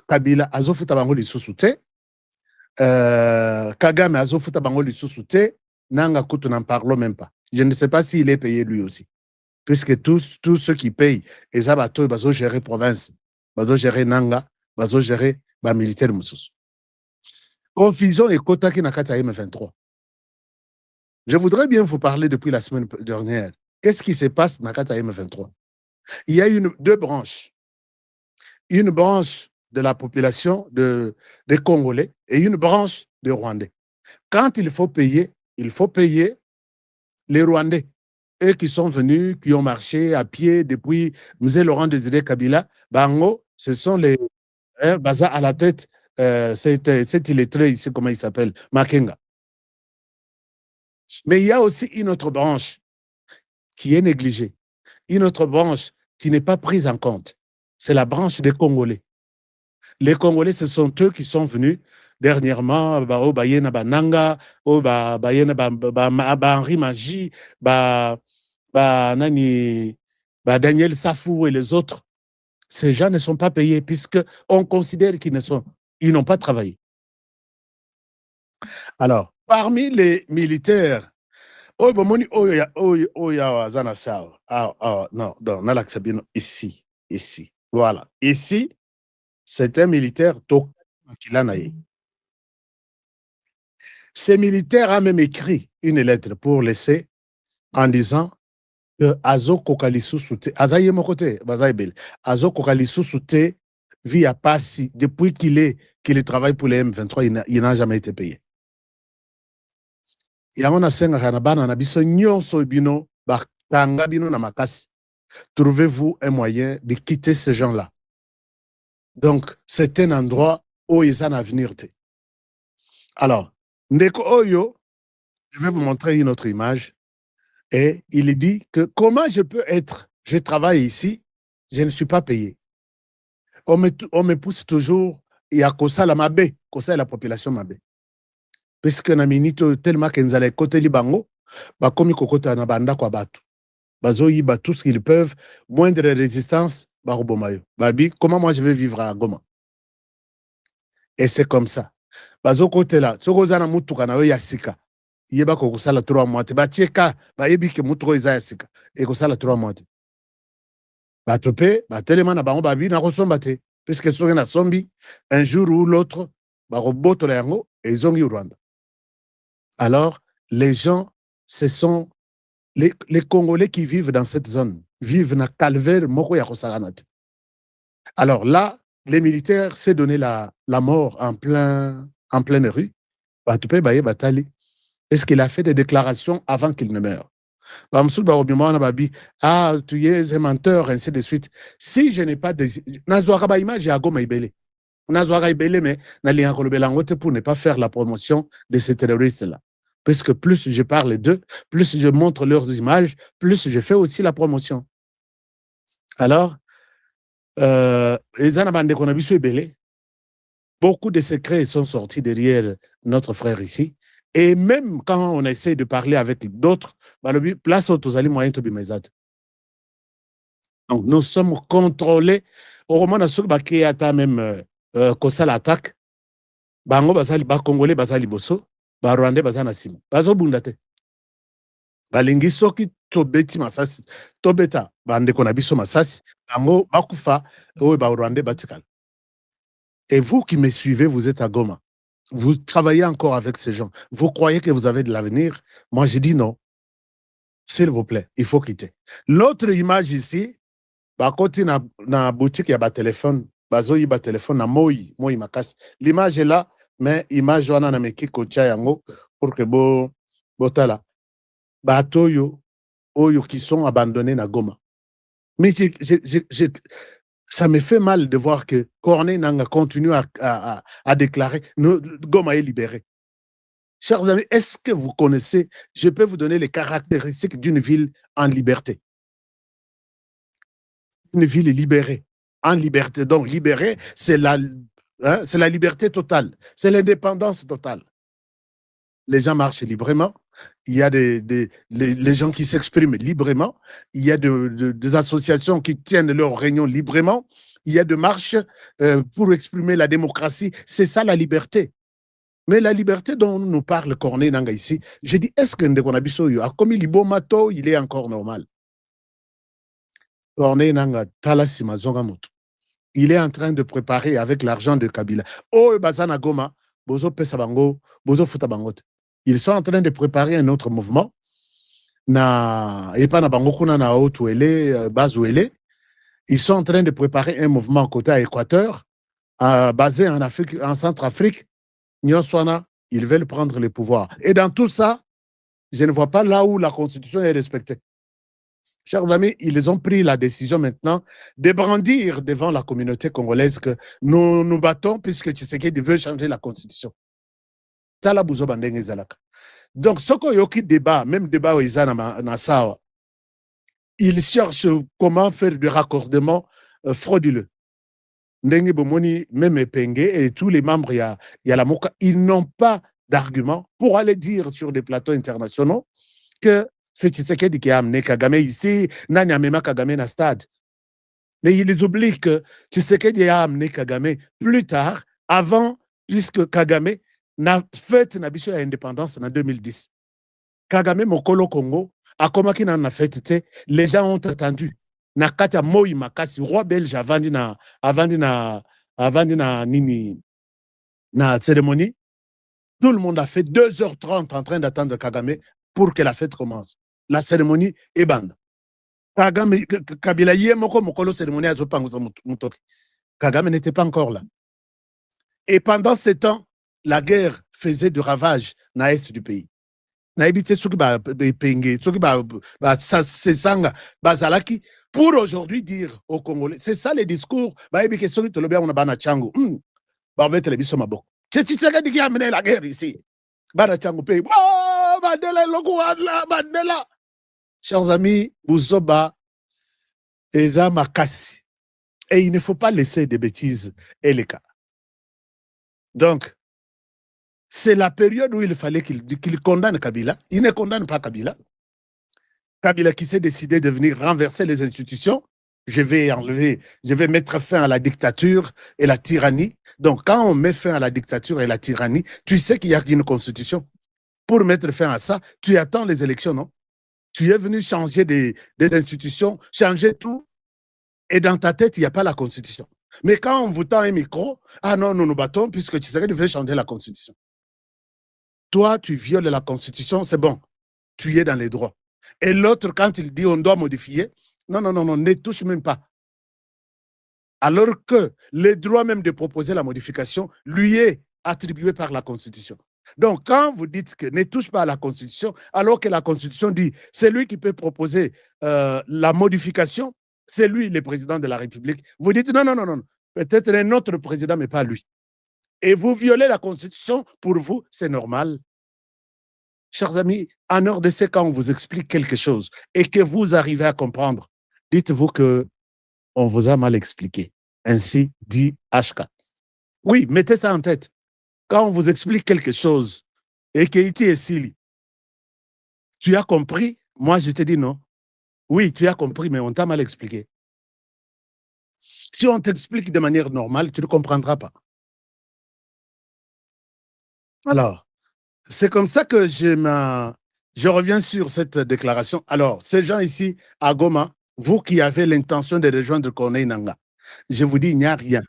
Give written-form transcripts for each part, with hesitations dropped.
Kabila azofuta bango lisusu te, Kagame azofuta bango lisusu te, nanga kutu n'en parlons même pas. Je ne sais pas s'il est payé lui aussi. Puisque tous ceux qui payent, et ça, bazo gérer province, bazo gérer nanga, bazo gérer ba militaire mususu. Confusion et quota qui n'a qu'à M23. Je voudrais bien vous parler depuis la semaine dernière. Qu'est-ce qui se passe dans Kata M23? Il y a deux branches. Une branche de la population des Congolais et une branche des Rwandais. Quand il faut payer les Rwandais. Eux qui sont venus, qui ont marché à pied depuis Mzee Laurent Désiré Kabila, Bango, ce sont les Baza à la tête, cet illettré ici, comment il s'appelle, Makenga. Mais il y a aussi une autre branche qui est négligée, une autre branche qui n'est pas prise en compte. C'est la branche des Congolais. Les Congolais, ce sont eux qui sont venus dernièrement, au Bayena Bananga, au Bayena Henri Magie, Daniel Safou et les autres. Ces gens ne sont pas payés puisqu'on considère qu'ils n'ont pas travaillé. Alors, parmi les militaires, ici. Voilà. Ici, c'est un militaire Ce militaire a même écrit une lettre pour laisser en disant que Azo Kokalisou-Souté, Azaye Mokote, Azo Kokalisou-Souté vit à Passy depuis qu'il travaille pour les M23, il n'a jamais été payé. Trouvez-vous un moyen de quitter ces gens-là? Donc, c'est un endroit où ils ont un avenir. Alors, Ndeko Oyo, je vais vous montrer une autre image. Et il dit que comment je travaille ici, je ne suis pas payé. On me pousse toujours, il y a Kosa la Mabé, Kosa la population Mabé. Puisque na minito tellement que nous allons côté Libango, comme kokota na banda kwa batu. Bazo yiba tout ce qu'ils peuvent, moindre résistance, barobomayo. Babi, comment moi je vais vivre à Goma? Et c'est comme ça. Bazo côté là, soko zana mutu kana we yasika. Yeba ko kusala 3 mois te batieka ba yebike mutu eza yasika e kusala 3 mois te batope batelema na bango babi na kosomba te puisque soki na sombi un jour ou l'autre ba roboto la yango et ils ont eu Rwanda. Alors les gens, ce sont les Congolais qui vivent dans cette zone vivent na calvaire moko ya kosagana te. Alors là les militaires s'est donné la mort en pleine rue batope ba yebatali. Est-ce qu'il a fait des déclarations avant qu'il ne meure? Ah, tu es un menteur, ainsi de suite. Si je n'ai pas de... pour ne pas faire la promotion de ces terroristes-là. Puisque plus je parle d'eux, plus je montre leurs images, plus je fais aussi la promotion. Alors, beaucoup de secrets sont sortis derrière notre frère ici. Et même quand on essaie de parler avec d'autres, place aux moyens de bimezat. Donc nous sommes contrôlés. Au moment où même kosa l'attaque, bango bazali ba congolais bazali boso, ba rwandais bazana sima. Bazo bundate. Balingi soki tobeti masasi, tobeta bande kona biso masasi, bango bakufa o ba rwandais batikal. Et vous qui me suivez, vous êtes à Goma. Vous travaillez encore avec ces gens. Vous croyez que vous avez de l'avenir? Moi, je dis non. S'il vous plaît, il faut quitter. L'autre image ici, côté na boutique, il y a un téléphone. Il y a un téléphone, na moi makas. L'image est là, mais l'image wana na meki kocha yango pour que botala. Batoyo, oyo qui sont abandonnés na Goma. Mais ça me fait mal de voir que Corneille Nangaa continue à déclarer Goma est libéré. Chers amis, est-ce que vous connaissez, je peux vous donner les caractéristiques d'une ville en liberté. Une ville libérée, en liberté. Donc libérée, c'est la liberté totale, c'est l'indépendance totale. Les gens marchent librement, il y a les gens qui s'expriment librement, il y a des associations qui tiennent leurs réunions librement, il y a de marches pour exprimer la démocratie. C'est ça la liberté. Mais la liberté dont nous parle Corneille Nanga ici, je dis, est-ce que Ndekonabiso, comme il est mato, il est encore normal? Corneille Nanga, Talasima Zongamoto. Il est en train de préparer avec l'argent de Kabila. Oh, Bazana Goma, Bozo Pesabango, Bozo Futabangote. Ils sont en train de préparer un autre mouvement. Na Epana Bangokuna na Otuele, Bazouele. Ils sont en train de préparer un mouvement côté à Équateur, basé en Afrique, en Centrafrique. Nyoswana, ils veulent prendre le pouvoir. Et dans tout ça, je ne vois pas là où la Constitution est respectée. Chers amis, ils ont pris la décision maintenant de brandir devant la communauté congolaise que nous nous battons puisque Tshisekedi veut changer la Constitution. Donc, ce qu'on y a débat, même débat où ils ont, ils cherchent comment faire du raccordement frauduleux. Ndengi Bomoni, même Penge et tous les membres, il y a la MOCA, ils n'ont pas d'argument pour aller dire sur des plateaux internationaux que c'est Tshisekedi qui a amené Kagame ici, Nani Amema Kagame na stade. Mais ils oublient que Tshisekedi a amené Kagame plus tard, avant, puisque Kagame n'a fait na biso ya indépendance en 2010. Kagame Mokolo Congo, a komaki na fête, les gens ont attendu. Nakata Moi Makasi, roi belge avandi na nini na cérémonie. Tout le monde a fait 2h30 en train d'attendre Kagame pour que la fête commence. La cérémonie est bande. Kagame, Kabila Yemoko Mokolo cérémonie à Zopanguza Mutoki. Kagame n'était pas encore là. Et pendant ce temps, la guerre faisait du ravage dans l'est du pays. Pour aujourd'hui dire aux Congolais, c'est ça les discours. C'est Tshisekedi qui a mené la guerre ici. Chers amis, Bouzoba, Eza Makasi. Et il ne faut pas laisser des bêtises et les cas. Donc, c'est la période où il fallait qu'il condamne Kabila. Il ne condamne pas Kabila. Kabila qui s'est décidé de venir renverser les institutions. Je vais mettre fin à la dictature et la tyrannie. Donc, quand on met fin à la dictature et la tyrannie, tu sais qu'il y a une constitution. Pour mettre fin à ça, tu attends les élections, non? Tu es venu changer des institutions, changer tout, et dans ta tête, il n'y a pas la constitution. Mais quand on vous tend un micro, ah non, nous nous battons puisque tu sais que tu veux changer la constitution. Toi, tu violes la constitution, c'est bon, tu es dans les droits. Et l'autre, quand il dit on doit modifier, non, ne touche même pas. Alors que le droit même de proposer la modification lui est attribué par la Constitution. Donc, quand vous dites que ne touche pas à la Constitution, alors que la Constitution dit c'est lui qui peut proposer la modification, c'est lui le président de la République, vous dites non, peut-être un autre président, mais pas lui. Et vous violez la Constitution, pour vous, c'est normal. Chers amis, en RDC, quand on vous explique quelque chose et que vous arrivez à comprendre, dites-vous que on vous a mal expliqué. Ainsi dit HK. Oui, mettez ça en tête. Quand on vous explique quelque chose et que Iti est Sili, tu as compris? Moi, je te dis non. Oui, tu as compris, mais on t'a mal expliqué. Si on t'explique de manière normale, tu ne comprendras pas. Alors, c'est comme ça que je reviens sur cette déclaration. Alors, ces gens ici, à Goma, vous qui avez l'intention de rejoindre Corneille Nanga, je vous dis, il n'y a rien.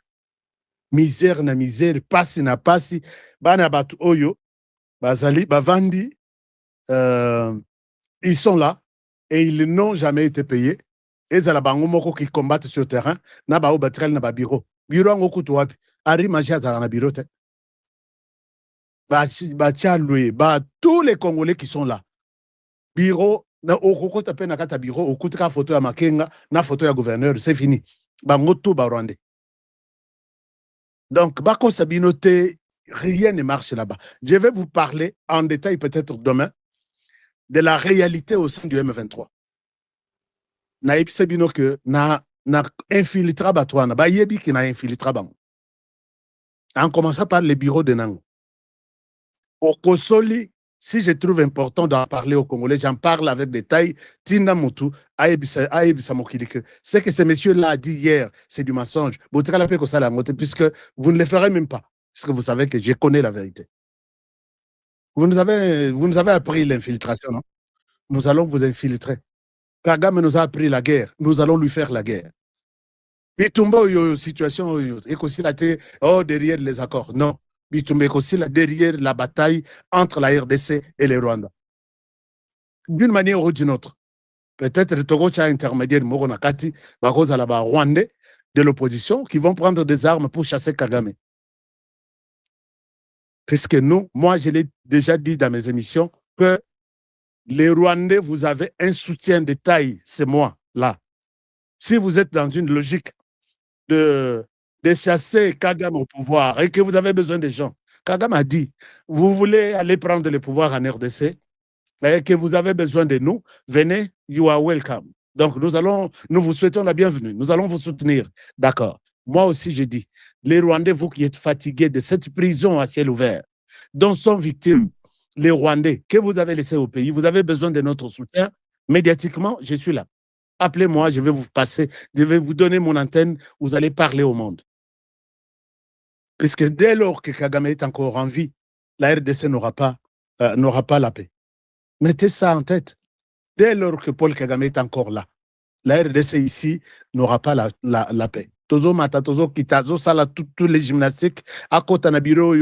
Misère na misère, passi na passi, bana batu oyo, bazali, bavandi, ils sont là et ils n'ont jamais été payés. Et zala bango moko qui combattent sur le terrain, na ba obatrel na ba bureau. Bureau ngo kutu wapi? Ari magia za na bureau te. Tous les Congolais qui sont là. Bureau, na okoko tape na kata bureau, okutika photo ya Makenga, na photo ya gouverneur, c'est fini. Bango tout ba Rwandais. Donc, Bako Sabinote, rien ne marche là-bas. Je vais vous parler en détail peut-être demain de la réalité au sein du M23. Naïb Sabino que na infiltra Batouana, ba yebi qui na infiltra bang. En commençant par les bureaux de Nango. Au Kosoli, Si je trouve important d'en parler aux Congolais, j'en parle avec détail. Tina Moutou, ce que ce monsieur-là a dit hier, c'est du mensonge. Puisque vous ne le ferez même pas. Parce que vous savez que je connais la vérité. Vous nous avez appris l'infiltration, non? Nous allons vous infiltrer. Kagame nous a appris la guerre. Nous allons lui faire la guerre. Bitumba, situation, oh, derrière les accords. Non. Bitumba, aussi derrière la bataille entre la RDC et le Rwanda. D'une manière ou d'une autre. Peut-être le Togo tcha intermédiaire, Moronakati, Barosa là-bas, Rwandais de l'opposition, qui vont prendre des armes pour chasser Kagame. Puisque nous, moi, je l'ai déjà dit dans mes émissions, que les Rwandais, vous avez un soutien de taille, c'est moi, là. Si vous êtes dans une logique de chasser Kagame au pouvoir et que vous avez besoin des gens, Kagame a dit, vous voulez aller prendre le pouvoir en RDC et que vous avez besoin de nous, venez, you are welcome. Donc, nous vous souhaitons la bienvenue. Nous allons vous soutenir. D'accord. Moi aussi, je dis, les Rwandais, vous qui êtes fatigués de cette prison à ciel ouvert, dont sont victimes les Rwandais que vous avez laissés au pays, vous avez besoin de notre soutien. Médiatiquement, je suis là. Appelez-moi, je vais vous passer, je vais vous donner mon antenne, vous allez parler au monde. Puisque dès lors que Kagame est encore en vie, la RDC n'aura pas la paix. Mettez ça en tête. Dès lors que Paul Kagame est encore là, la RDC ici n'aura pas la paix. Tozo mata, tozo kita, zo sala tous les gymnastiques, à côté na bureau,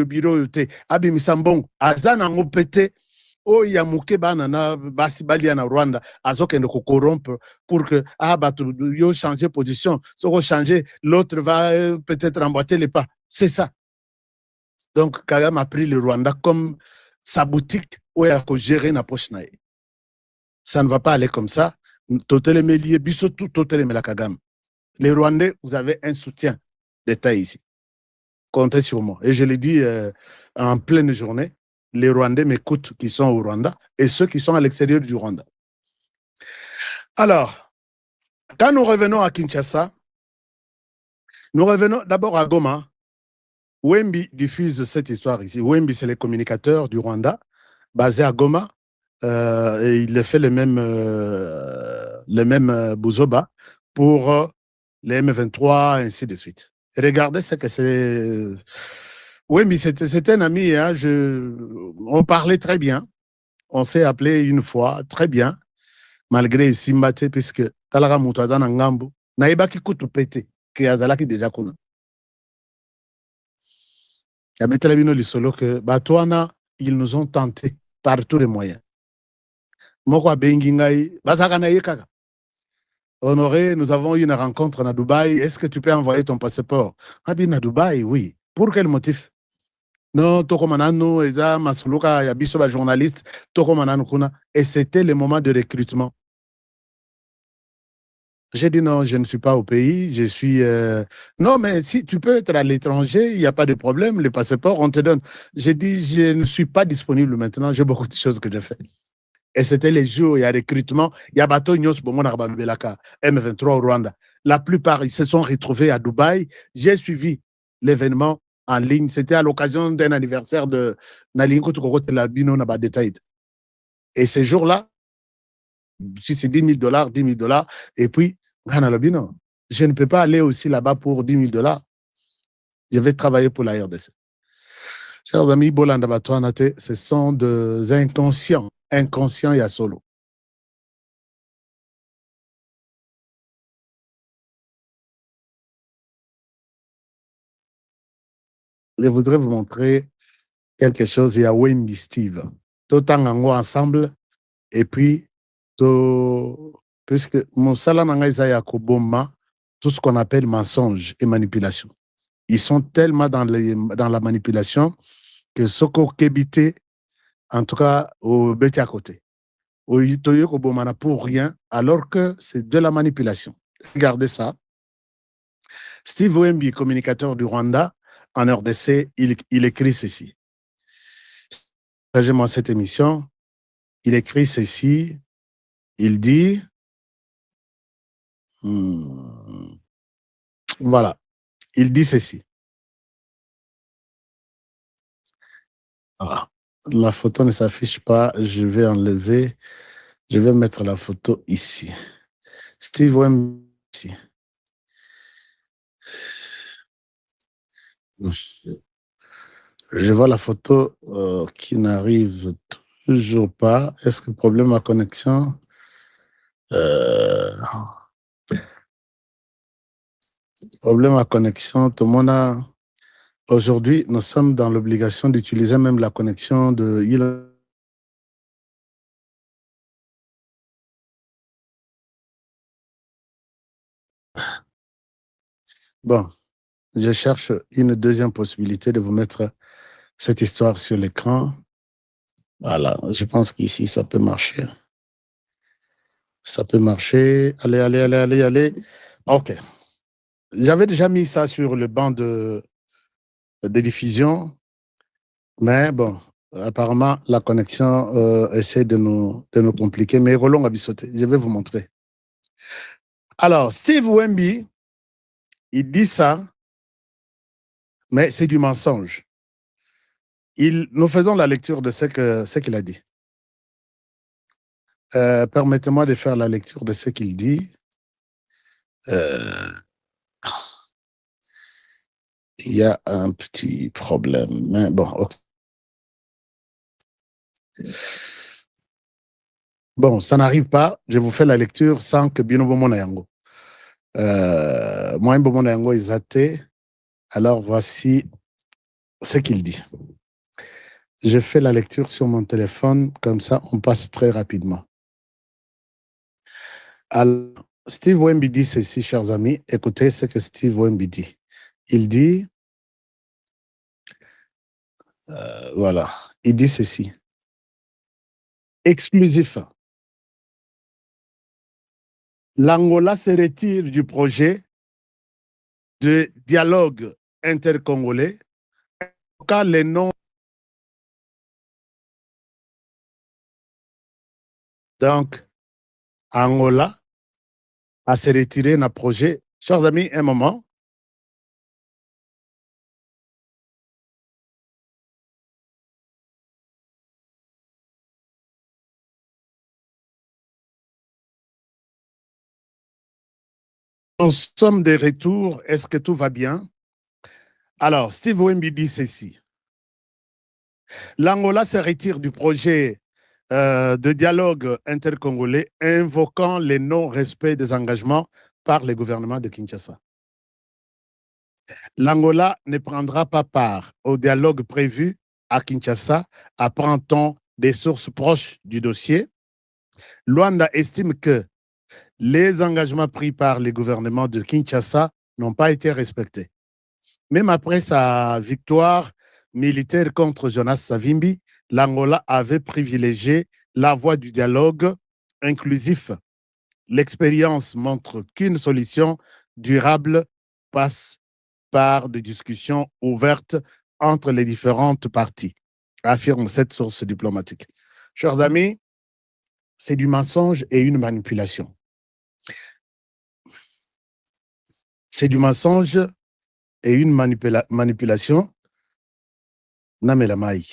te, abi misambong, azana ngopete, o ya muke banana, basi balia na Rwanda, azokende ko corrompre pour que, yo changer position, so changer, l'autre va peut-être emboîter les pas. C'est ça. Donc, Kagame a pris le Rwanda comme sa boutique où il a géré na poche nae. Ça ne va pas aller comme ça. Les Rwandais, vous avez un soutien d'État ici. Comptez sur moi. Et je l'ai dit en pleine journée, les Rwandais m'écoutent qui sont au Rwanda et ceux qui sont à l'extérieur du Rwanda. Alors, quand nous revenons à Kinshasa, nous revenons d'abord à Goma. Wembi diffuse cette histoire ici. Wembi, c'est le communicateur du Rwanda, basé à Goma. Et il fait le même Bouzoba pour les M23, ainsi de suite. Regardez ce que c'est. Oui, mais c'était un ami. Hein, on parlait très bien. On s'est appelé une fois, très bien, malgré Simbate, puisque Talaga Moutouazan Ngambo, Naïbaki Koutou Pété, qui a Zalaki déjà connu. Il y avait Telabino Lissolo que Batouana, ils nous ont tenté par tous les moyens. Moko Bengi Ngai, Bazaka Naïkaka. Honoré, nous avons eu une rencontre à Dubaï. Est-ce que tu peux envoyer ton passeport? Ah bien, à Dubaï, oui. Pour quel motif? Non, Toko Manano, Eza, Masuluka, Yabiso, journaliste, Toko Manano Kuna. Et c'était le moment de recrutement. J'ai dit non, je ne suis pas au pays, je suis... Non, mais si tu peux être à l'étranger, il n'y a pas de problème, le passeport, on te donne. J'ai dit, je ne suis pas disponible maintenant, j'ai beaucoup de choses que je fais. Et c'était les jours, il y a recrutement, il y a bateau Nyos Bomona Belaka, M23 au Rwanda. La plupart, ils se sont retrouvés à Dubaï. J'ai suivi l'événement en ligne. C'était à l'occasion d'un anniversaire de Nalinko Tukoko Telabino Nabadetaïd. Et ces jours-là, si c'est $10,000, $10,000, et puis, Ghana Lobino, je ne peux pas aller aussi là-bas pour $10,000. Je vais travailler pour la RDC. Chers amis, Bolanda Batouanate, ce sont des inconscients et à solo. Je voudrais vous montrer quelque chose. Il y a Wemby Steve. Tout en ensemble. Et puis, puisque mon salam Isaiah Koboma, tout ce qu'on appelle mensonge et manipulation. Ils sont tellement dans la manipulation que Soko Kebite, en tout cas, au Béti à côté. Au Itoyo Koboma pour rien, alors que c'est de la manipulation. Regardez ça. Steve Wemby, communicateur du Rwanda, en RDC, il écrit ceci. Partagez-moi cette émission. Il écrit ceci. Il dit, voilà, il dit ceci. Ah, La photo ne s'affiche pas. Je vais enlever. Je vais mettre la photo ici. Steve Wemby ici. Je vois la photo qui n'arrive toujours pas. Est-ce que problème à connexion? Problème à connexion. Tout le monde a... Aujourd'hui, nous sommes dans l'obligation d'utiliser même la connexion de Elon. Bon, je cherche une deuxième possibilité de vous mettre cette histoire sur l'écran. Voilà, je pense qu'ici, ça peut marcher. Ça peut marcher. Allez, allez, allez, allez, allez. OK. J'avais déjà mis ça sur le banc de diffusion, mais bon, apparemment, la connexion essaie de nous compliquer. Mais Roland a sauté. Je vais vous montrer. Alors, Steve Wemby, il dit ça, mais c'est du mensonge. Nous faisons la lecture de ce qu'il a dit. Permettez-moi de faire la lecture de ce qu'il dit. Il y a un petit problème, mais bon, ok. Bon, ça n'arrive pas. Je vous fais la lecture sans que Bino Bomo Nayango. Moi, Bomo Nayango est athée. Alors, voici ce qu'il dit. Je fais la lecture sur mon téléphone, comme ça, on passe très rapidement. Alors, Steve Wemby dit ceci, chers amis. Écoutez ce que Steve Wemby dit. Il dit, voilà, il dit ceci. Exclusif. L'Angola se retire du projet de dialogue intercongolais, car les noms. Donc, Angola a se retiré d'un projet. Chers amis, un moment. Nous sommes de retour. Est-ce que tout va bien? Alors, Steve Wemby dit ceci. L'Angola se retire du projet de dialogue intercongolais invoquant le non-respect des engagements par le gouvernement de Kinshasa. L'Angola ne prendra pas part au dialogue prévu à Kinshasa, apprend-on des sources proches du dossier. Luanda estime que les engagements pris par le gouvernement de Kinshasa n'ont pas été respectés. Même après sa victoire militaire contre Jonas Savimbi, l'Angola avait privilégié la voie du dialogue inclusif. L'expérience montre qu'une solution durable passe par des discussions ouvertes entre les différentes parties, affirme cette source diplomatique. Chers amis, c'est du mensonge et une manipulation. C'est du mensonge et une manipulation. Namelamai.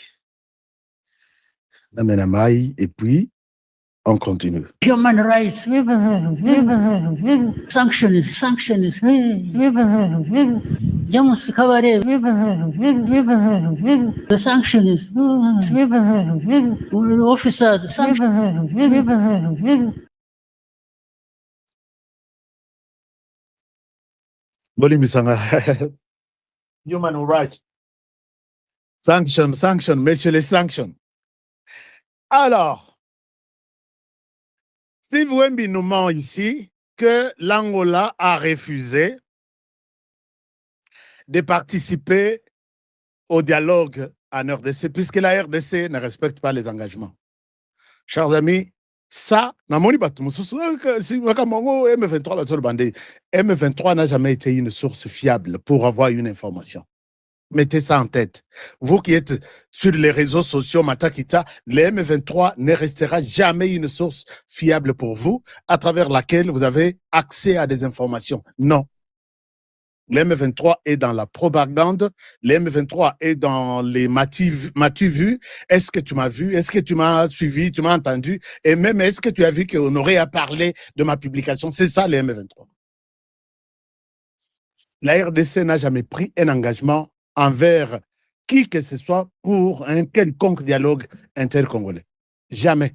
Namelamai, et puis on continue. Human rights, sanctions, James Kavare, the sanctions, officers, sanctions. Human rights. Sanctions, messieurs les sanctions. Alors, Steve Wemby nous ment ici que l'Angola a refusé de participer au dialogue en RDC, puisque la RDC ne respecte pas les engagements. Chers amis, ça, M23 n'a jamais été une source fiable pour avoir une information. Mettez ça en tête. Vous qui êtes sur les réseaux sociaux, Matakita, le M23 ne restera jamais une source fiable pour vous, à travers laquelle vous avez accès à des informations. Non. Le M23 est dans la propagande. Le M23 est dans les m'as-tu vu? Est-ce que tu m'as vu? Est-ce que tu m'as suivi? Tu m'as entendu? Et même, est-ce que tu as vu qu'Honoré a parlé de ma publication? C'est ça, le M23. La RDC n'a jamais pris un engagement envers qui que ce soit pour un quelconque dialogue intercongolais. Jamais.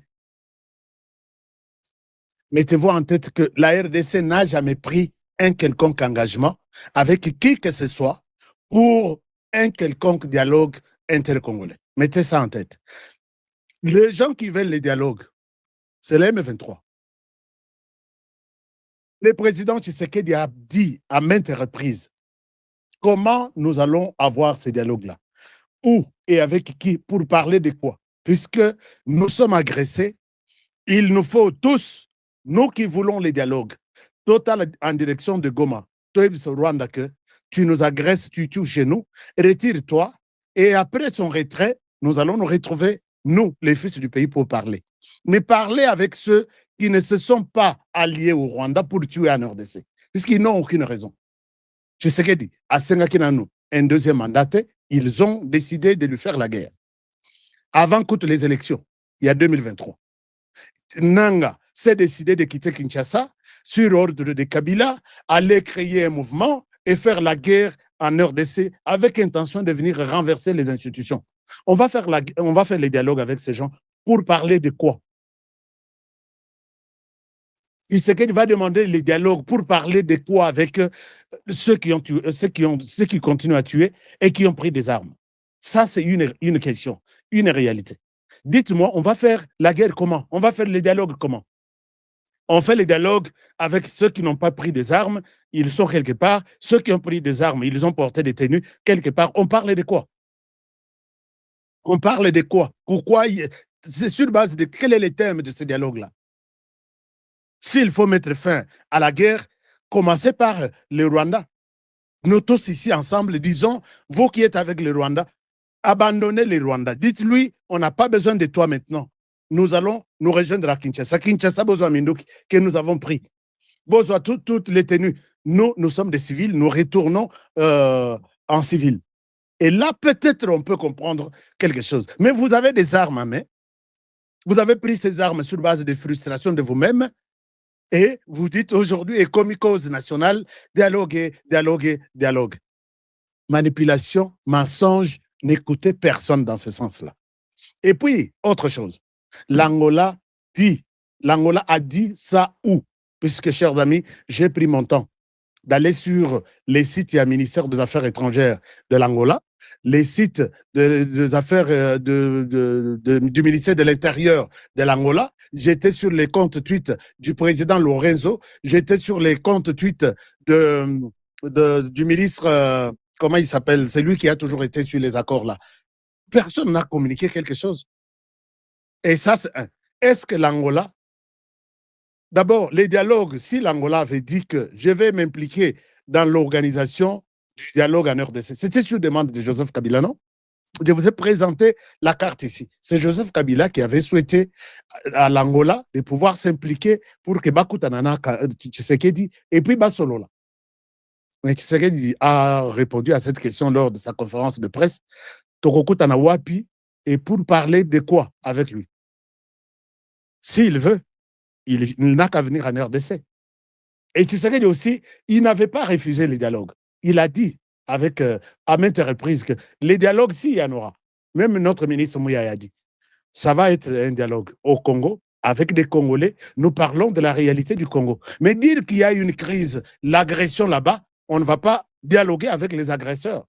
Mettez-vous en tête que la RDC n'a jamais pris un quelconque engagement avec qui que ce soit pour un quelconque dialogue intercongolais. Mettez ça en tête. Les gens qui veulent les dialogues, c'est le M23. Le président Tshisekedi a dit à maintes reprises comment nous allons avoir ces dialogues-là. Où et avec qui, pour parler de quoi? Puisque nous sommes agressés, il nous faut tous, nous qui voulons les dialogues, total en direction de Goma, Rwanda, que tu nous agresses, tu tues chez nous, retire-toi, et après son retrait, nous allons nous retrouver, nous, les fils du pays, pour parler. Mais parler avec ceux qui ne se sont pas alliés au Rwanda pour tuer en RDC, puisqu'ils n'ont aucune raison. Tshisekedi, à Sengakinanu, un deuxième mandat, ils ont décidé de lui faire la guerre. Avant toutes les élections, il y a 2023. Nanga s'est décidé de quitter Kinshasa sur ordre de Kabila, aller créer un mouvement et faire la guerre en RDC avec intention de venir renverser les institutions. On va faire les dialogues avec ces gens pour parler de quoi? Tshisekedi va demander les dialogues pour parler de quoi avec ceux qui continuent à tuer et qui ont pris des armes. Ça, c'est une question, une réalité. Dites-moi, on va faire la guerre comment? On va faire les dialogues comment? On fait les dialogues avec ceux qui n'ont pas pris des armes, ils sont quelque part. Ceux qui ont pris des armes, ils ont porté des tenues quelque part. On parle de quoi? On parle de quoi? Pourquoi? C'est sur base de quel est le thème de ce dialogue-là? S'il faut mettre fin à la guerre, commencez par le Rwanda. Nous tous ici ensemble, disons, vous qui êtes avec le Rwanda, abandonnez le Rwanda. Dites-lui, on n'a pas besoin de toi maintenant. Nous allons nous rejoindre à Kinshasa. Kinshasa, besoin Mindoki, que nous avons pris. Besoin toutes les tenues. Nous sommes des civils, nous retournons en civil. Et là, peut-être on peut comprendre quelque chose. Mais vous avez des armes à main. Vous avez pris ces armes sur base de frustration de vous-même. Et vous dites aujourd'hui, et comme cause nationale, dialoguer, dialoguer, dialogue. Manipulation, mensonge, n'écoutez personne dans ce sens-là. Et puis, autre chose, l'Angola a dit ça où? Puisque, chers amis, j'ai pris mon temps d'aller sur les sites, il y a le ministère des Affaires étrangères de l'Angola, les sites des affaires du ministère de l'Intérieur de l'Angola. J'étais sur les comptes tweets du président Lorenzo, j'étais sur les comptes tweets du ministre, comment il s'appelle? C'est lui qui a toujours été sur les accords là. Personne n'a communiqué quelque chose. Et ça, est-ce que l'Angola, d'abord, les dialogues, si l'Angola avait dit que je vais m'impliquer dans l'organisation du dialogue en RDC, c'était sur demande de Joseph Kabila, non? Je vous ai présenté la carte ici. C'est Joseph Kabila qui avait souhaité à l'Angola de pouvoir s'impliquer pour que Bakutanana Tshisekedi et puis Basolola. Mais Tshisekedi a répondu à cette question lors de sa conférence de presse. Tokokutana Wapi, et pour parler de quoi avec lui? S'il veut, il n'a qu'à venir en RDC. Et Tshisekedi aussi, il n'avait pas refusé les dialogues. Il a dit avec à maintes reprises que les dialogues, s'il y en aura, même notre ministre Mouya a dit, ça va être un dialogue au Congo, avec des Congolais, nous parlons de la réalité du Congo. Mais dire qu'il y a une crise, l'agression là-bas, on ne va pas dialoguer avec les agresseurs.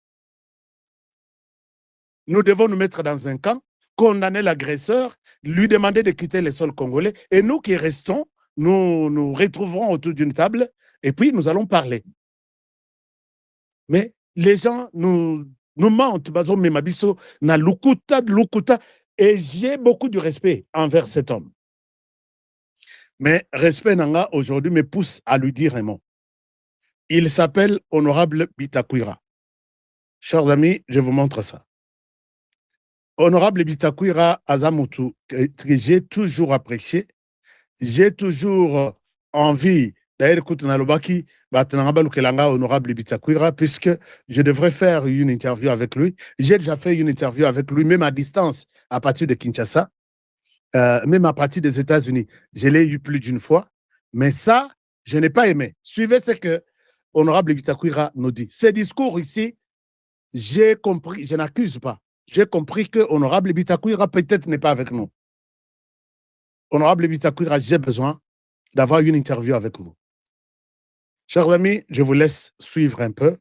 Nous devons nous mettre dans un camp, condamner l'agresseur, lui demander de quitter le sol congolais, et nous qui restons, nous retrouverons autour d'une table, et puis nous allons parler. Mais les gens nous mentent, na lukuta, et j'ai beaucoup de respect envers cet homme. Mais respect nanga aujourd'hui me pousse à lui dire un mot. Il s'appelle Honorable Bitakwira. Chers amis, je vous montre ça. Honorable Bitakwira Azamutu, que j'ai toujours apprécié, j'ai toujours envie D'ailleurs, écoute, Nalobaki, honorable Bitakwira, puisque je devrais faire une interview avec lui. J'ai déjà fait une interview avec lui, même à distance, à partir de Kinshasa, même à partir des États-Unis. Je l'ai eu plus d'une fois, mais ça, je n'ai pas aimé. Suivez ce que honorable Bitakwira nous dit. Ces discours ici, j'ai compris, je n'accuse pas. J'ai compris que honorable Bitakwira peut-être n'est pas avec nous. Honorable Bitakwira, j'ai besoin d'avoir une interview avec vous. Chers amis, je vous laisse suivre un peu.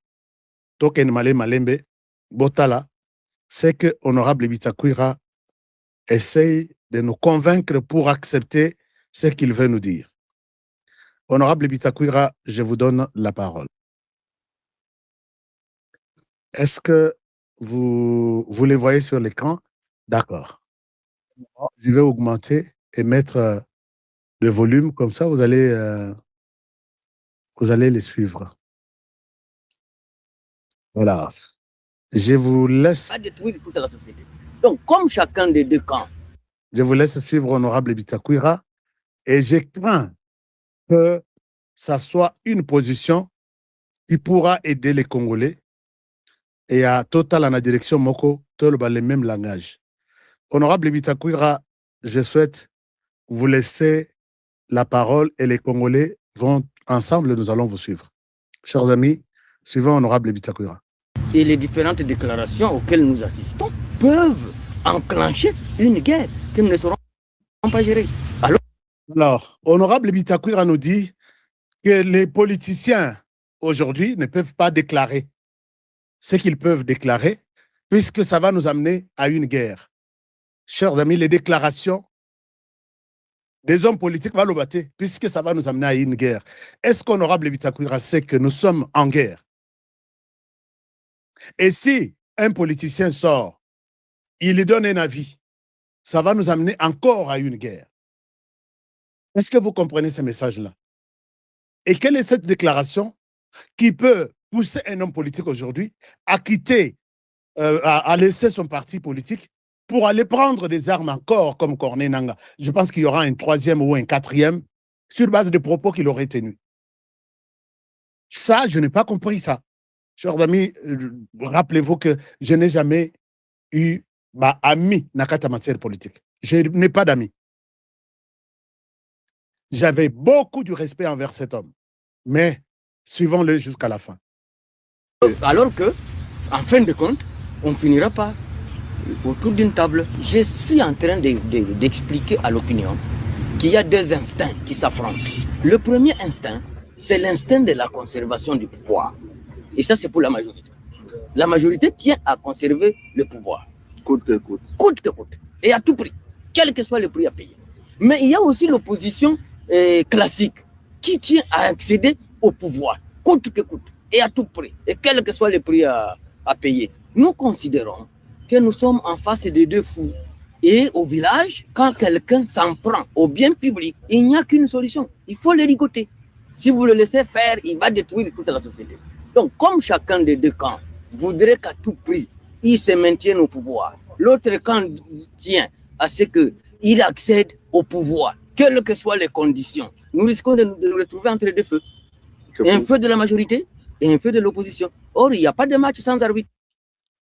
Token Male Malembe, Botala, c'est que honorable Bitakwira essaye de nous convaincre pour accepter ce qu'il veut nous dire. Honorable Bitakwira, je vous donne la parole. Est-ce que vous les voyez sur l'écran? D'accord. Je vais augmenter et mettre le volume, comme ça vous allez les suivre. Voilà. Je vous laisse. À détruire toute la société. Donc, comme chacun des deux camps. Je vous laisse suivre honorable Bitakwira et je crains que ça soit une position qui pourra aider les Congolais et à total en la direction Moko, tout le même langage. Honorable Bitakwira, je souhaite vous laisser la parole et les Congolais vont ensemble, nous allons vous suivre. Chers amis, suivons honorable Bitakwira. Et les différentes déclarations auxquelles nous assistons peuvent enclencher une guerre que nous ne saurons pas gérer. Alors, honorable Bitakwira nous dit que les politiciens aujourd'hui ne peuvent pas déclarer ce qu'ils peuvent déclarer puisque ça va nous amener à une guerre. Chers amis, les déclarations des hommes politiques vont le battre puisque ça va nous amener à une guerre. Est-ce qu'honorable Bitakwira sait que nous sommes en guerre? Et si un politicien sort, il donne un avis, ça va nous amener encore à une guerre. Est-ce que vous comprenez ce message-là? Et quelle est cette déclaration qui peut pousser un homme politique aujourd'hui à quitter, à laisser son parti politique pour aller prendre des armes encore comme Corneille Nangaa? Je pense qu'il y aura un troisième ou un quatrième sur base des propos qu'il aurait tenus. Ça, je n'ai pas compris ça. Chers amis, rappelez-vous que je n'ai jamais eu ami Nakata matière politique. Je n'ai pas d'amis. J'avais beaucoup de respect envers cet homme, mais suivons-le jusqu'à la fin. Alors que, en fin de compte, on finira pas autour d'une table. Je suis en train d'expliquer à l'opinion qu'il y a deux instincts qui s'affrontent. Le premier instinct, c'est l'instinct de la conservation du pouvoir. Et ça, c'est pour la majorité. La majorité tient à conserver le pouvoir. Coûte que coûte. Coûte que coûte. Et à tout prix. Quel que soit le prix à payer. Mais il y a aussi l'opposition classique qui tient à accéder au pouvoir. Coûte que coûte. Et à tout prix. Et quel que soit le prix à payer. Nous considérons que nous sommes en face de deux fous. Et au village, quand quelqu'un s'en prend au bien public, il n'y a qu'une solution. Il faut le ligoter. Si vous le laissez faire, il va détruire toute la société. Donc, comme chacun des deux camps voudrait qu'à tout prix, il se maintienne au pouvoir, l'autre camp tient à ce qu'il accède au pouvoir, quelles que soient les conditions. Nous risquons de nous retrouver entre deux feux. Un feu de la majorité et un feu de l'opposition. Or, il n'y a pas de match sans arbitre.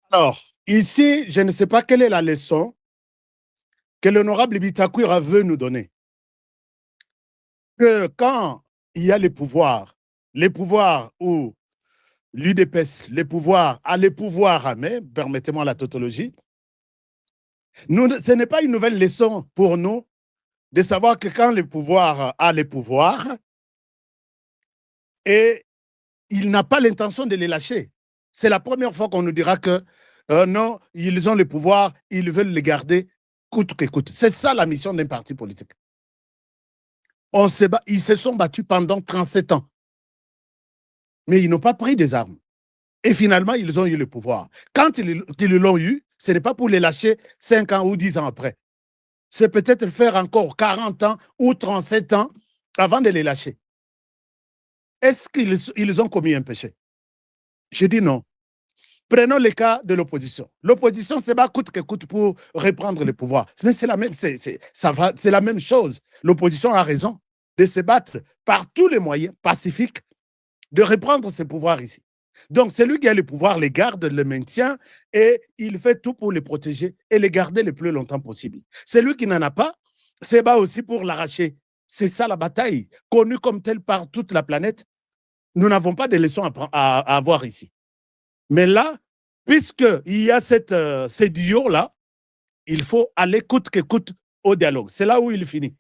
Alors, ici, je ne sais pas quelle est la leçon que l'honorable Bitakwira veut nous donner. Que quand il y a les pouvoirs où l'UDPS, les pouvoirs armés, permettez-moi la tautologie, ce n'est pas une nouvelle leçon pour nous de savoir que quand le pouvoir a les pouvoirs, et il n'a pas l'intention de les lâcher. C'est la première fois qu'on nous dira que non, ils ont le pouvoir, ils veulent les garder coûte que coûte. C'est ça la mission d'un parti politique. Ils se sont battus pendant 37 ans. Mais ils n'ont pas pris des armes. Et finalement, ils ont eu le pouvoir. Quand ils l'ont eu, ce n'est pas pour les lâcher 5 ans ou 10 ans après. C'est peut-être faire encore 40 ans ou 37 ans avant de les lâcher. Est-ce qu'ils ont commis un péché? Je dis non. Prenons le cas de l'opposition. L'opposition se bat coûte que coûte pour reprendre le pouvoir. Mais c'est la même chose. L'opposition a raison. de se battre par tous les moyens pacifiques, de reprendre ses pouvoirs ici. Donc, c'est lui qui a le pouvoir, les garde, le maintient, et il fait tout pour les protéger et les garder le plus longtemps possible. C'est lui qui n'en a pas, c'est bat aussi pour l'arracher. C'est ça la bataille, connue comme telle par toute la planète. Nous n'avons pas de leçons à avoir ici. Mais là, puisqu'il y a ces duos-là, il faut aller coûte que coûte au dialogue. C'est là où il finit.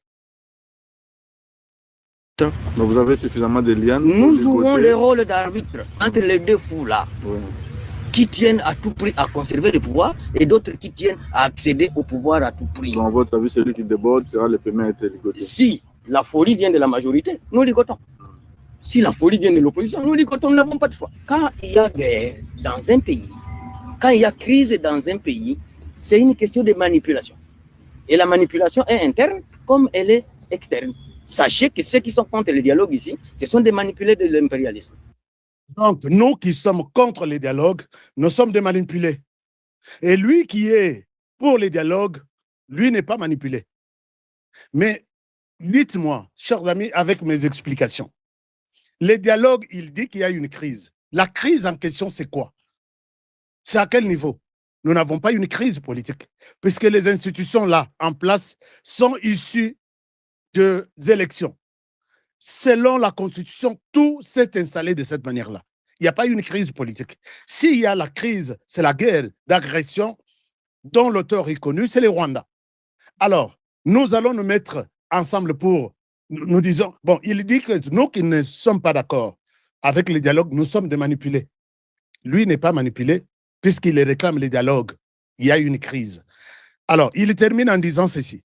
Donc vous avez suffisamment de liens. Nous jouons le rôle d'arbitre entre les deux fous-là, qui tiennent à tout prix à conserver le pouvoir et d'autres qui tiennent à accéder au pouvoir à tout prix. Dans votre avis, celui qui déborde sera le premier à être ligoté. Si la folie vient de la majorité, nous ligotons. Si la folie vient de l'opposition, nous ligotons, nous n'avons pas de choix. Quand il y a guerre dans un pays, quand il y a crise dans un pays, c'est une question de manipulation. Et la manipulation est interne comme elle est externe. Sachez que ceux qui sont contre le dialogue ici, ce sont des manipulés de l'impérialisme. Donc, nous qui sommes contre les dialogues, nous sommes des manipulés. Et lui qui est pour les dialogues, lui n'est pas manipulé. Mais dites-moi, chers amis, avec mes explications, les dialogues, il dit qu'il y a une crise. La crise en question, c'est quoi? C'est à quel niveau? Nous n'avons pas une crise politique, puisque les institutions là, en place, sont issues des élections. Selon la Constitution, tout s'est installé de cette manière-là. Il n'y a pas une crise politique. S'il y a la crise, c'est la guerre d'agression dont l'auteur est connu, c'est le Rwanda. Alors, nous allons nous mettre ensemble pour, nous disons, bon, il dit que nous qui ne sommes pas d'accord avec le dialogue, nous sommes des manipulés. Lui n'est pas manipulé, puisqu'il réclame le dialogue. Il y a une crise. Alors, il termine en disant ceci.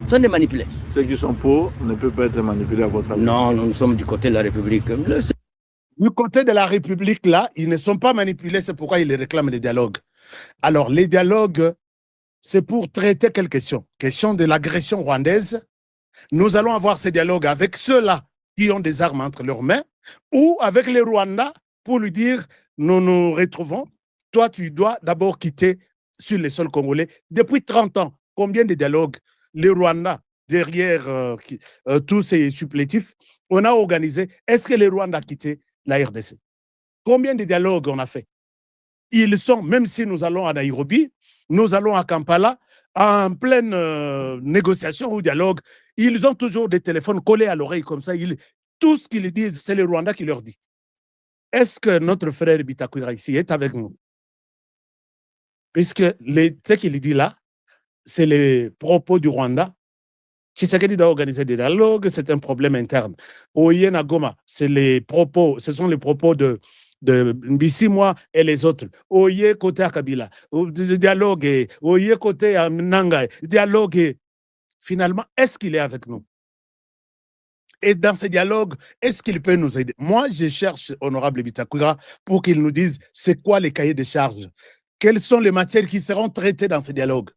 Ce sont des manipulés. Ceux qui sont pour ne peuvent pas être manipulés à votre avis. Non, nous sommes du côté de la République. Du côté de la République, là, ils ne sont pas manipulés, c'est pourquoi ils réclament le dialogue. Alors, les dialogues, c'est pour traiter quelle question? Question de l'agression rwandaise. Nous allons avoir ces dialogues avec ceux-là qui ont des armes entre leurs mains ou avec les Rwandais pour lui dire, nous nous retrouvons, toi, tu dois d'abord quitter sur les sols congolais. Depuis 30 ans, combien de dialogues les Rwandais, derrière tous ces supplétifs, on a organisé? Est-ce que les Rwandais ont quitté la RDC? Combien de dialogues on a fait? Ils sont, même si nous allons à Nairobi, nous allons à Kampala, en pleine négociation ou dialogue, ils ont toujours des téléphones collés à l'oreille comme ça. Tout ce qu'ils disent, c'est le Rwanda qui leur dit. Est-ce que notre frère Bitakwira ici est avec nous? Puisque ce qu'il dit là, c'est les propos du Rwanda. Tshisekedi doit organiser des dialogues, c'est un problème interne. Oye Nagoma, ce sont les propos de Bissimwa et les autres. Oye côté Kabila, dialogue, Oye côté Nanga, dialogue. Finalement, est-ce qu'il est avec nous? Et dans ce dialogue, est-ce qu'il peut nous aider? Moi, je cherche, honorable Bitakwira, pour qu'il nous dise c'est quoi les cahiers de charges? Quelles sont les matières qui seront traitées dans ce dialogue?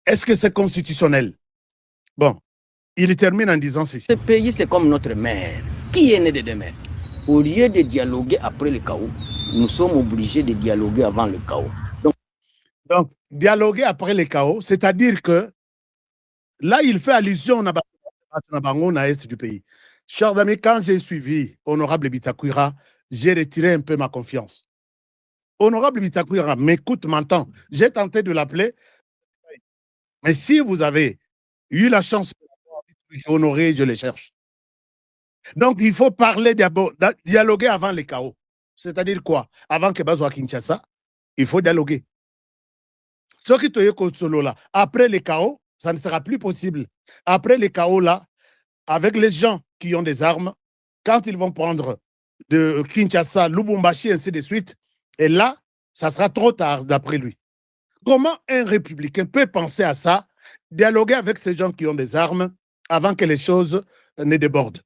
Est-ce que c'est constitutionnel? Bon, il termine en disant ceci. Ce pays, c'est comme notre mère. Qui est né de deux mères? Au lieu de dialoguer après le chaos, nous sommes obligés de dialoguer avant le chaos. Donc dialoguer après le chaos, c'est-à-dire que là, il fait allusion à l'est du pays. Chers amis, quand j'ai suivi honorable Bitakwira, j'ai retiré un peu ma confiance. Honorable Bitakwira m'écoute, m'entend. J'ai tenté de l'appeler. Mais si vous avez eu la chance d'honorer, je les cherche. Donc, il faut parler d'abord, dialoguer avant le chaos. C'est-à-dire quoi? Avant que Bazo à Kinshasa, il faut dialoguer. Ce qui est solo là, après le chaos, ça ne sera plus possible. Après le chaos là, avec les gens qui ont des armes, quand ils vont prendre de Kinshasa, Lubumbashi, ainsi de suite, et là, ça sera trop tard d'après lui. Comment un républicain peut penser à ça, dialoguer avec ces gens qui ont des armes avant que les choses ne débordent?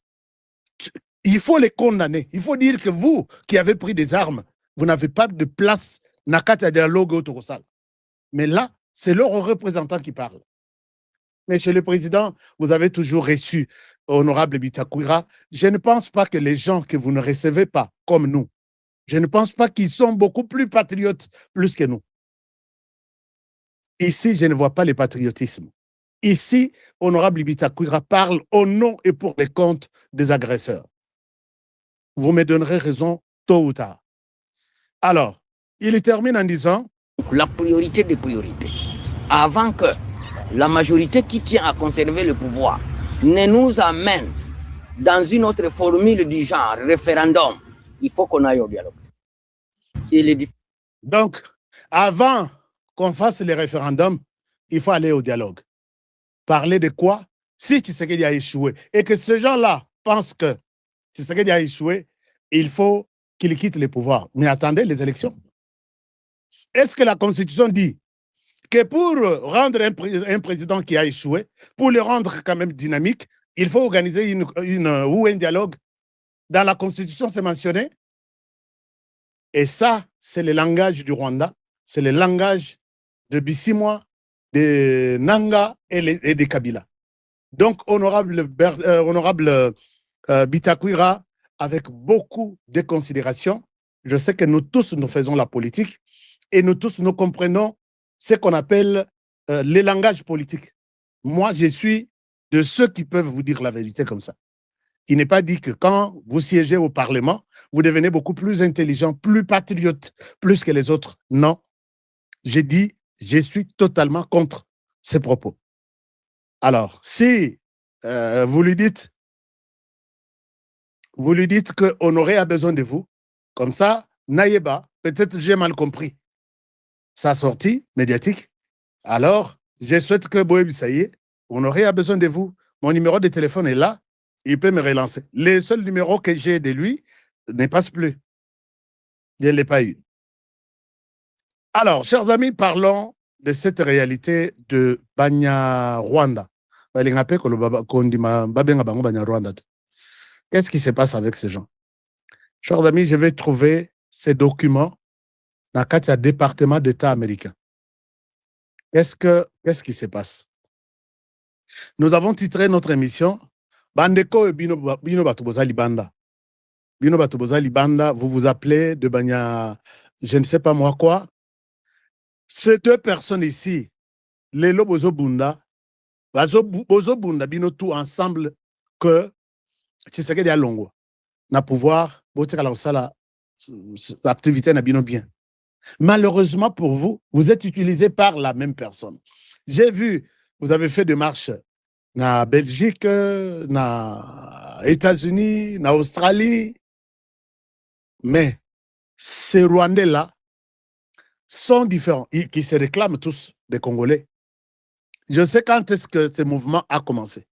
Il faut les condamner. Il faut dire que vous, qui avez pris des armes, vous n'avez pas de place dans le dialogue autour de ça. Mais là, c'est leur représentant qui parle. Monsieur le Président, vous avez toujours reçu honorable Bitakwira. Je ne pense pas que les gens que vous ne recevez pas comme nous, je ne pense pas qu'ils sont beaucoup plus patriotes plus que nous. Ici, je ne vois pas le patriotisme. Ici, honorable Bitakwira parle au nom et pour les comptes des agresseurs. Vous me donnerez raison tôt ou tard. Alors, il termine en disant... La priorité des priorités. Avant que la majorité qui tient à conserver le pouvoir ne nous amène dans une autre formule du genre référendum, il faut qu'on aille au dialogue. Donc, avant qu'on fasse les référendums, il faut aller au dialogue. Parler de quoi? Si Tshisekedi a échoué et que ces gens-là pensent que Tshisekedi a échoué, il faut qu'il quitte le pouvoir. Mais attendez les élections. Est-ce que la Constitution dit que pour rendre un président qui a échoué, pour le rendre quand même dynamique, il faut organiser un dialogue? Dans la Constitution, c'est mentionné. Et ça, c'est le langage du Rwanda, c'est le langage de Bissimwa, de Nanga et de Kabila. Donc, honorable Bitakwira, avec beaucoup de considération, je sais que nous tous, nous faisons la politique et nous tous, nous comprenons ce qu'on appelle les langages politiques. Moi, je suis de ceux qui peuvent vous dire la vérité comme ça. Il n'est pas dit que quand vous siégez au Parlement, vous devenez beaucoup plus intelligent, plus patriote, plus que les autres. Non. J'ai dit, je suis totalement contre ces propos. Alors, si vous lui dites que Honoré a besoin de vous, comme ça, Naïeba, peut-être j'ai mal compris sa sortie médiatique, alors je souhaite que Boé Bissaye, Honoré a besoin de vous. Mon numéro de téléphone est là, il peut me relancer. Le seul numéro que j'ai de lui ne passe plus. Je ne l'ai pas eu. Alors, chers amis, parlons de cette réalité de Banyarwanda. Qu'est-ce qui se passe avec ces gens? Chers amis, je vais trouver ces documents dans le département d'État américain. Qu'est-ce qui se passe? Nous avons titré notre émission Bandeko et Bino Batuboza Libanda. Bino Batuboza Libanda, vous vous appelez de Banya, je ne sais pas moi quoi. Ces deux personnes ici, Lelo Bozo Bunda, Bozo Bunda, Bino tout ensemble, que Tshisekedi a longo. Na pouvoir, l'activité n'a bien bien. Malheureusement pour vous, vous êtes utilisé par la même personne. J'ai vu, vous avez fait des marches na Belgique, na États-Unis, na Australie, mais ces Rwandais-là sont différents, qui se réclament tous des Congolais. Je sais quand est-ce que ce mouvement a commencé.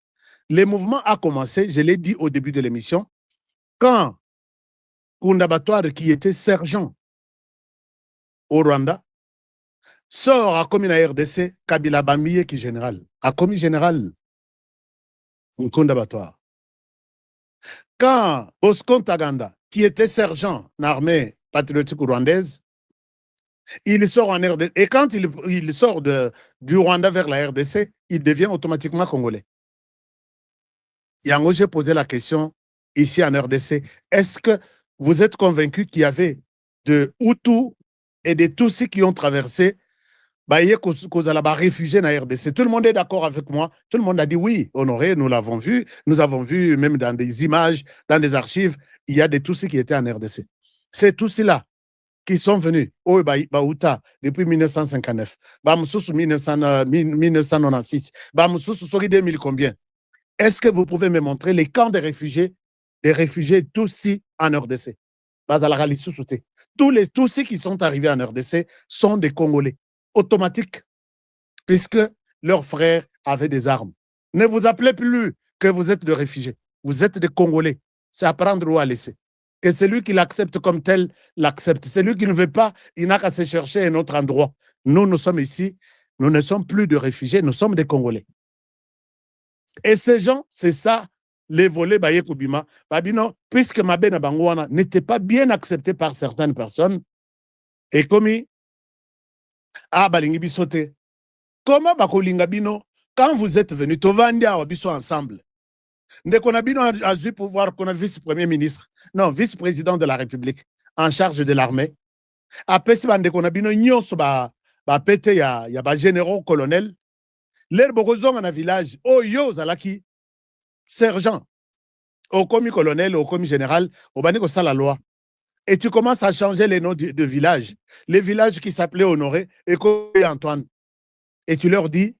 Le mouvement a commencé, je l'ai dit au début de l'émission, quand Kundabatouar, qui était sergent au Rwanda, sort à commis la RDC, Kabila Bambiye qui est général, a commis général Kundabatouar. Quand Bosco Ntaganda, qui était sergent dans l'armée patriotique rwandaise, il sort en RDC, et quand il sort du Rwanda vers la RDC, il devient automatiquement congolais. Yango, j'ai posé la question ici en RDC, est-ce que vous êtes convaincu qu'il y avait de Hutus et de Tutsis qui ont traversé réfugiés dans la RDC? Tout le monde est d'accord avec moi. Tout le monde a dit oui, Honoré, nous l'avons vu. Nous avons vu même dans des images, dans des archives, il y a des Tutsis qui étaient en RDC. Ces Tutsis-là qui sont venus au Baouta depuis 1959, 1996, 2000 combien? Est-ce que vous pouvez me montrer les camps des réfugiés Tutsis en RDC? Tous les Tutsis qui sont arrivés en RDC sont des Congolais, automatiques, puisque leurs frères avaient des armes. Ne vous appelez plus que vous êtes des réfugiés, vous êtes des Congolais. C'est à prendre ou à laisser. Que celui qui l'accepte comme tel, l'accepte. Celui qui ne veut pas, il n'a qu'à se chercher un autre endroit. Nous sommes ici, nous ne sommes plus de réfugiés, nous sommes des Congolais. Et ces gens, c'est ça, les volets Baye-Koubima. Babino, puisque Mabena Bangouana n'était pas bien accepté par certaines personnes, et comme Balingi Bisote, comment Bakolinga Bino, quand vous êtes venus, Tovandia ou Biso ensemble, Ndeko Nabino a eu pouvoir qu'on a vice-premier ministre, non, vice-président de la République, en charge de l'armée. Après, si Ndeko Nabino nyonso ba pété ya généraux colonels, L'air bokozonga na village, oh yo zalaki sergent, au commis colonel, au commis général, au baniko ça la loi. Et tu commences à changer les noms de villages. Les villages qui s'appelaient Honoré et Antoine. Et tu leur dis,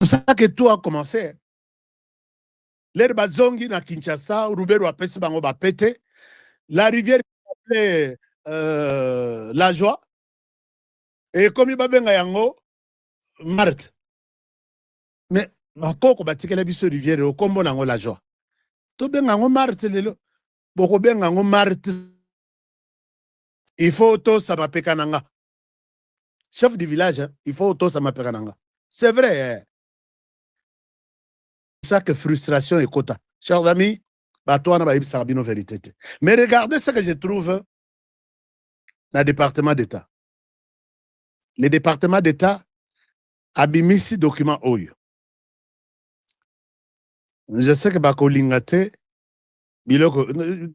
c'est ça que tout a commencé. L'air bazongi na Kinshasa, Roubero a pesi bango ba pété. La rivière s'appelait La Joie. Et comme il babenga yango, Marthe. Mais bakoko batikela biso rivière o kombo nango La Joie. To benga ngo Marthe lelo. Boko benga ngo Marthe. Il faut to samapekananga. Chef du village, hein, il faut to samapekananga. C'est vrai. Hein. C'est ça que frustration et quota. Chers amis, toi, on vérité. Mais regardez ce que je trouve dans le département d'État. Le département d'État a mis ces documents. Je sais que Bakolingate, je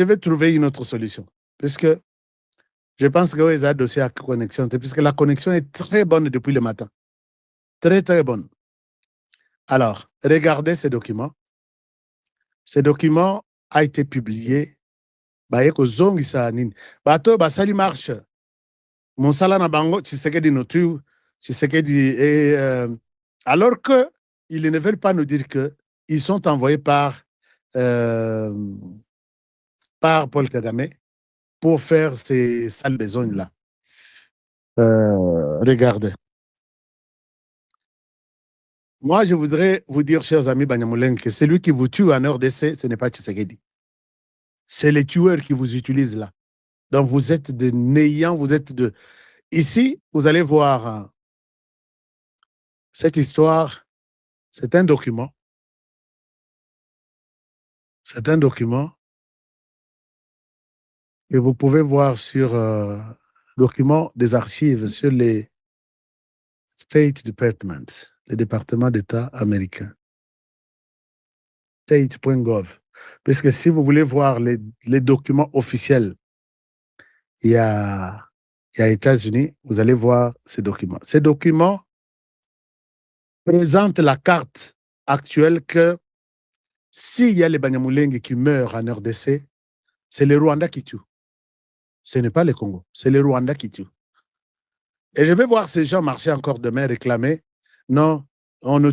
vais trouver une autre solution. Puisque je pense que y a un dossier à connexion. Puisque la connexion est très bonne depuis le matin. Très, très bonne. Alors, regardez ces documents. Ce document a été publié. Bayeko zongi sa nini. Bato basali marche. Monsala na bango, Tshisekedi notu, Tshisekedi alors que ils ne veulent pas nous dire que ils sont envoyés par Paul Kagame pour faire ces sales besognes-là. Regardez. Moi, je voudrais vous dire, chers amis Banyamuleng, que celui qui vous tue en RDC, ce n'est pas Tshisekedi. C'est les tueurs qui vous utilisent là. Donc, vous êtes des néants, vous êtes de... Ici, vous allez voir cette histoire. C'est un document. C'est un document que vous pouvez voir sur document des archives sur les State Department, le département d'État américain. State.gov. Parce que si vous voulez voir les documents officiels, il y a États-Unis, vous allez voir ces documents. Ces documents présentent la carte actuelle que s'il y a les Banyamulenge qui meurent en RDC, c'est le Rwanda qui tue. Ce n'est pas le Congo, c'est le Rwanda qui tue. Et je vais voir ces gens marcher encore demain réclamer. Non, on ne